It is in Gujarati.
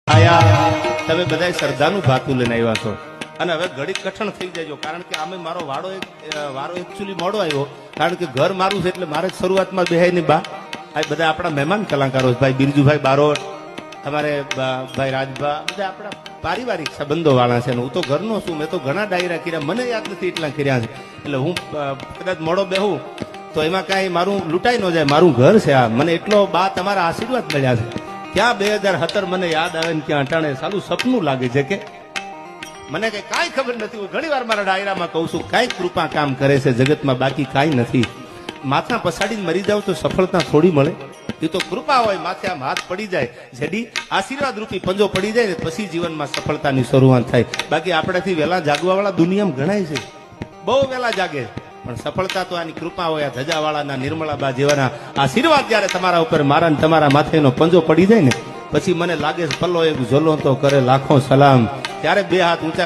આયા તમે બધા શ્રદ્ધાનું ભાતું લઈને આવ્યા છો અને હવે ઘડી કઠણ થઈ જજો કારણ કે આમે મારો વારો એકચ્યુઅલી મોડો આવ્યો કારણ કે ઘર મારું છે એટલે મારે શરૂઆતમાં બેહાઈ ની બા આ બધા આપણા મહેમાન કલાકારો ભાઈ બિરજુભાઈ બારોટ અમારે ભાઈ રાજભા બધા આપણા પારિવારિક સંબંધો વાળા છે ને હું તો ઘરનો છું મેં તો ઘણા ડાયરા કર્યા મને યાદ નથી એટલા કર્યા છે એટલે હું કદાચ મોડો બેહું તો એમાં કાંઈ મારું લૂંટાઈ ન જાય મારું ઘર છે આ મને એટલો બા તમારા આશીર્વાદ મળ્યા છે ક્યાં 2017 મને યાદ આવે ને ક્યાં અટાણે સાલું સપનું લાગે છે કે મને કઈ કાંઈ ખબર નથી હું ઘણી વાર મારા ડાયરામાં કહું છું કાંઈ કૃપા કામ કરે છે જગતમાં બાકી કાંઈ નથી માથા પછાડીને મરી જાવ તો સફળતા થોડી મળે એ તો કૃપા હોય માથે આમ હાથ પડી જાય જેડી આશીર્વાદ રૂપી પંજો પડી જાય ને પછી જીવનમાં સફળતાની શરૂઆત થાય બાકી આપણાથી વહેલા જાગવાવાળા દુનિયામાં ગણાય છે બહુ વહેલા જાગે પણ સફળતા તો આની કૃપા હોય આ ધજાવાળાના નિર્મળાબા જેવાના આશીર્વાદ જયારે તમારા ઉપર મારા ને તમારા માથેનો પંજો પડી જાય ને પછી મને લાગે છે પલ્લો એક ઝોલો તો કરે લાખો સલામ ત્યારે બે હાથ ઊંચા